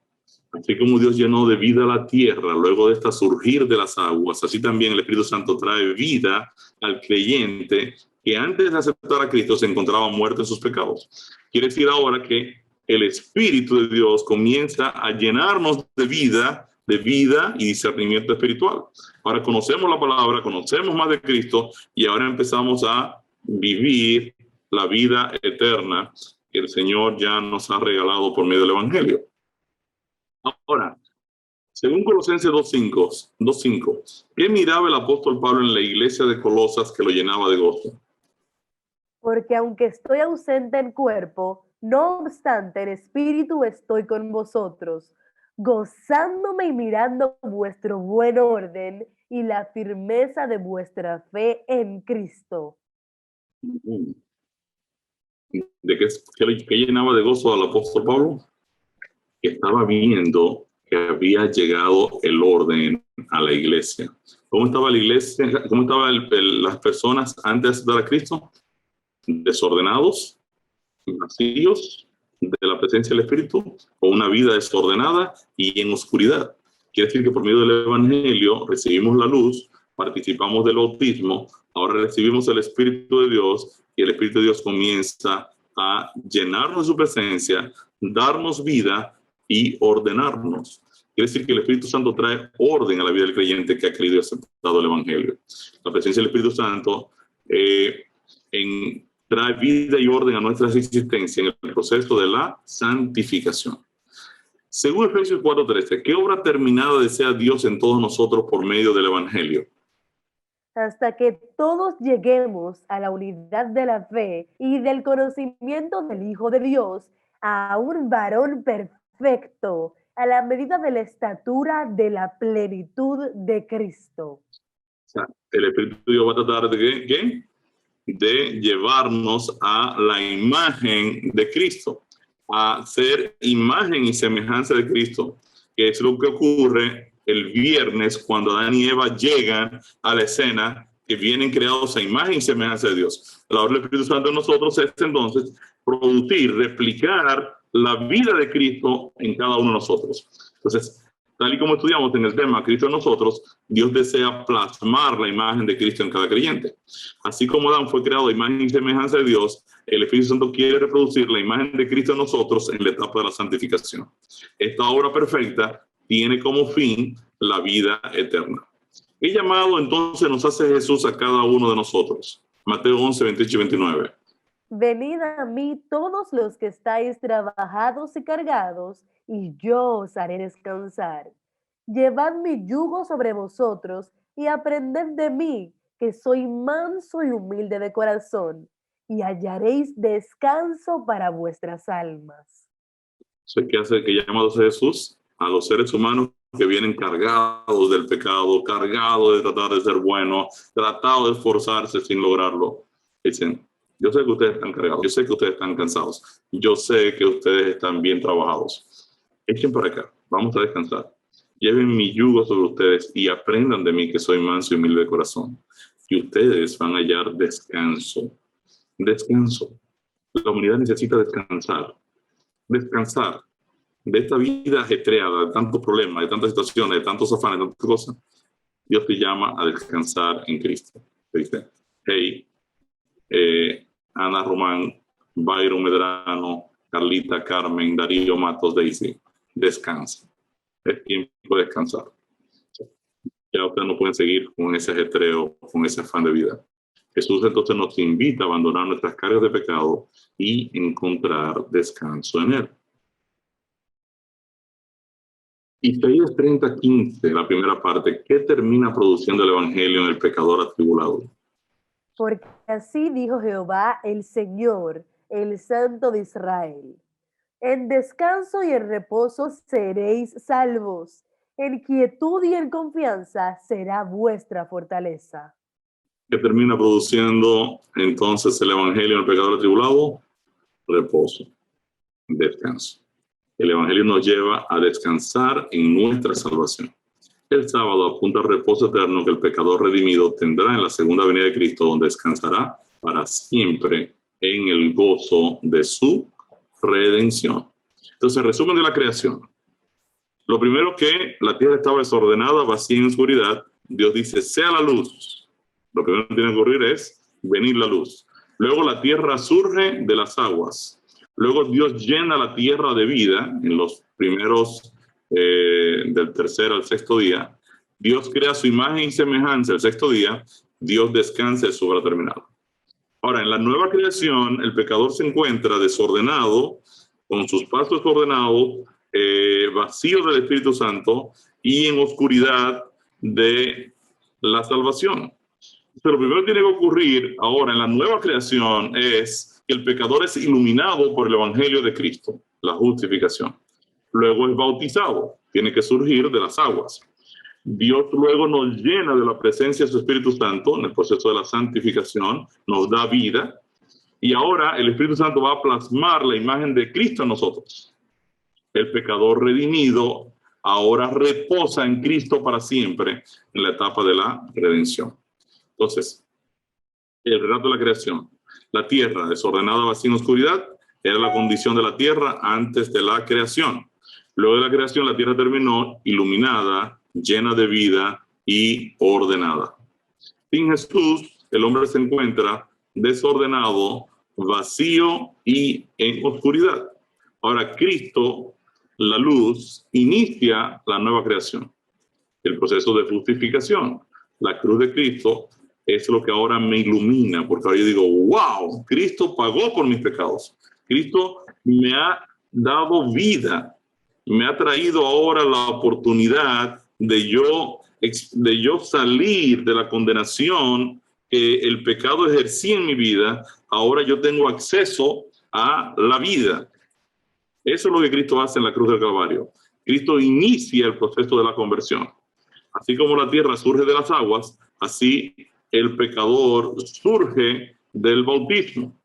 así como Dios llenó de vida la tierra luego de esta surgir de las aguas, así también el Espíritu Santo trae vida al creyente que antes de aceptar a Cristo se encontraba muerto en sus pecados. Quiere decir ahora que el Espíritu de Dios comienza a llenarnos de vida y discernimiento espiritual. Ahora conocemos la palabra, conocemos más de Cristo y ahora empezamos a vivir la vida eterna que el Señor ya nos ha regalado por medio del Evangelio. Ahora, según Colosenses 2:5, ¿qué miraba el apóstol Pablo en la iglesia de Colosas que lo llenaba de gozo? Porque aunque estoy ausente en cuerpo, no obstante en espíritu estoy con vosotros, gozándome y mirando vuestro buen orden y la firmeza de vuestra fe en Cristo. ¿De qué llenaba de gozo al apóstol Pablo? Que estaba viendo que había llegado el orden a la iglesia. ¿Cómo estaba la iglesia? ¿Cómo estaban las personas antes de aceptar a Cristo? Desordenados, vacíos de la presencia del Espíritu, o una vida desordenada y en oscuridad. Quiere decir que por medio del Evangelio recibimos la luz, participamos del bautismo, ahora recibimos el Espíritu de Dios y el Espíritu de Dios comienza a llenarnos de su presencia, darnos vida y ordenarnos. Quiere decir que el Espíritu Santo trae orden a la vida del creyente que ha creído y aceptado el Evangelio. La presencia del Espíritu Santo trae vida y orden a nuestra existencia en el proceso de la santificación. Según Efesios 4:13, ¿qué obra terminada desea Dios en todos nosotros por medio del Evangelio? Hasta que todos lleguemos a la unidad de la fe y del conocimiento del Hijo de Dios, a un varón perfecto, a la medida de la estatura de la plenitud de Cristo. O sea, el Espíritu de Dios va a tratar de ¿qué? De llevarnos a la imagen de Cristo, a ser imagen y semejanza de Cristo, que es lo que ocurre el viernes cuando Adán y Eva llegan a la escena, que vienen creados a imagen y semejanza de Dios. La obra del Espíritu Santo en nosotros es entonces producir, replicar la vida de Cristo en cada uno de nosotros. Entonces, tal y como estudiamos en el tema Cristo en nosotros, Dios desea plasmar la imagen de Cristo en cada creyente. Así como Adán fue creado a imagen y semejanza de Dios, el Espíritu Santo quiere reproducir la imagen de Cristo en nosotros en la etapa de la santificación. Esta obra perfecta tiene como fin la vida eterna. ¿Qué llamado entonces nos hace Jesús a cada uno de nosotros? Mateo 11:28-29. Venid a mí todos los que estáis trabajados y cargados, y yo os haré descansar. Llevad mi yugo sobre vosotros y aprended de mí, que soy manso y humilde de corazón, y hallaréis descanso para vuestras almas. ¿Qué llamado hace Jesús? A los seres humanos que vienen cargados del pecado, cargados de tratar de ser buenos, tratados de esforzarse sin lograrlo. Dicen, yo sé que ustedes están cargados, yo sé que ustedes están cansados, yo sé que ustedes están bien trabajados. Echen para acá, vamos a descansar. Lleven mi yugo sobre ustedes y aprendan de mí, que soy manso y humilde de corazón. Y ustedes van a hallar descanso. Descanso. La humanidad necesita descansar. Descansar de esta vida ajetreada, de tantos problemas, de tantas situaciones, de tantos afanes, de tantas cosas. Dios te llama a descansar en Cristo. Te dice, hey, Ana Román, Byron Medrano, Carlita, Carmen, Darío Matos, Daisy, descansa. Es tiempo de descansar. Ya ustedes no pueden seguir con ese ajetreo, con ese afán de vida. Jesús entonces nos invita a abandonar nuestras cargas de pecado y encontrar descanso en Él. Isaías 30:15, la primera parte, ¿qué termina produciendo el Evangelio en el pecador atribulado? Porque así dijo Jehová el Señor, el Santo de Israel. En descanso y en reposo seréis salvos. En quietud y en confianza será vuestra fortaleza. ¿Qué termina produciendo entonces el Evangelio en el pecador atribulado? Reposo, descanso. El Evangelio nos lleva a descansar en nuestra salvación. El sábado apunta al reposo eterno que el pecador redimido tendrá en la segunda venida de Cristo, donde descansará para siempre en el gozo de su redención. Entonces, resumen de la creación. Lo primero, que la tierra estaba desordenada, vacía en oscuridad. Dios dice, sea la luz. Lo primero que tiene que ocurrir es venir la luz. Luego la tierra surge de las aguas. Luego Dios llena la tierra de vida en los primeros, del tercer al sexto día. Dios crea su imagen y semejanza el sexto día. Dios descansa, eso habrá terminado. Ahora, en la nueva creación, el pecador se encuentra desordenado, con sus pasos ordenados, vacío del Espíritu Santo y en oscuridad de la salvación. Pero lo primero que tiene que ocurrir ahora en la nueva creación es que el pecador es iluminado por el Evangelio de Cristo, la justificación. Luego es bautizado, tiene que surgir de las aguas. Dios luego nos llena de la presencia de su Espíritu Santo en el proceso de la santificación, nos da vida, y ahora el Espíritu Santo va a plasmar la imagen de Cristo en nosotros. El pecador redimido ahora reposa en Cristo para siempre en la etapa de la redención. Entonces, el relato de la creación. La tierra desordenada, vacía en oscuridad, era la condición de la tierra antes de la creación. Luego de la creación, la tierra terminó iluminada, llena de vida y ordenada. Sin Jesús, el hombre se encuentra desordenado, vacío y en oscuridad. Ahora, Cristo, la luz, inicia la nueva creación, el proceso de justificación. La cruz de Cristo es lo que ahora me ilumina, porque ahora yo digo, wow, Cristo pagó por mis pecados. Cristo me ha dado vida, me ha traído ahora la oportunidad de yo salir de la condenación que el pecado ejercía en mi vida. Ahora yo tengo acceso a la vida. Eso es lo que Cristo hace en la cruz del Calvario. Cristo inicia el proceso de la conversión. Así como la tierra surge de las aguas, así el pecador surge del bautismo.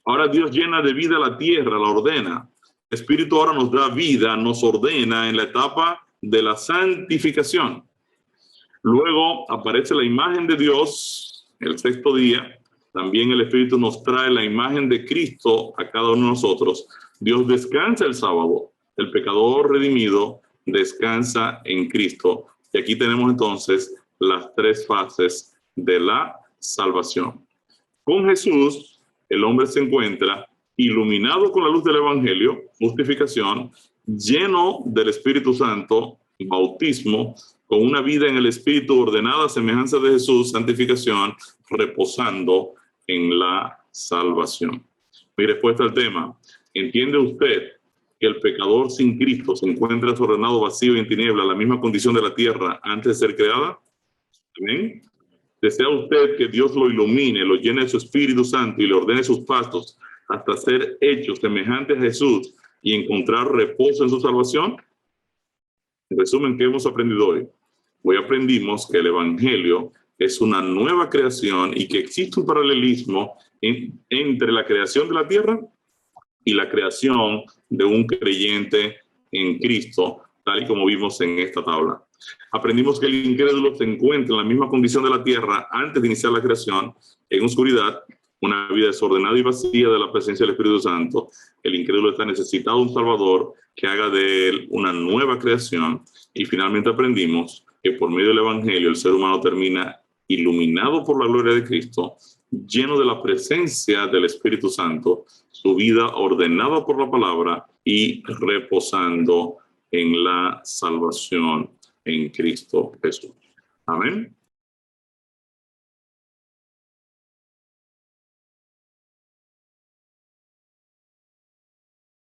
Ahora Dios llena de vida la tierra, la ordena. El Espíritu ahora nos da vida, nos ordena en la etapa de la santificación. Luego aparece la imagen de Dios el sexto día. También el Espíritu nos trae la imagen de Cristo a cada uno de nosotros. Dios descansa el sábado. El pecador redimido descansa en Cristo. Y aquí tenemos entonces las tres fases de la salvación. Con Jesús, el hombre se encuentra iluminado con la luz del Evangelio, justificación, lleno del Espíritu Santo, bautismo, con una vida en el Espíritu ordenada a semejanza de Jesús, santificación, reposando en la salvación. Mi respuesta al tema: ¿entiende usted que el pecador sin Cristo se encuentra desordenado, vacío y en tiniebla, la misma condición de la tierra antes de ser creada? ¿Amén? ¿Desea usted que Dios lo ilumine, lo llene de su Espíritu Santo y le ordene sus pasos hasta ser hecho semejante a Jesús y encontrar reposo en su salvación? En resumen, ¿qué hemos aprendido hoy? Hoy aprendimos que el Evangelio es una nueva creación y que existe un paralelismo entre la creación de la tierra y la creación de un creyente en Cristo, tal y como vimos en esta tabla. Aprendimos que el incrédulo se encuentra en la misma condición de la tierra antes de iniciar la creación, en oscuridad, una vida desordenada y vacía de la presencia del Espíritu Santo. El incrédulo está necesitado de un Salvador que haga de él una nueva creación. Y finalmente aprendimos que por medio del Evangelio el ser humano termina iluminado por la gloria de Cristo, lleno de la presencia del Espíritu Santo, su vida ordenada por la palabra y reposando en la salvación en Cristo Jesús. Amén.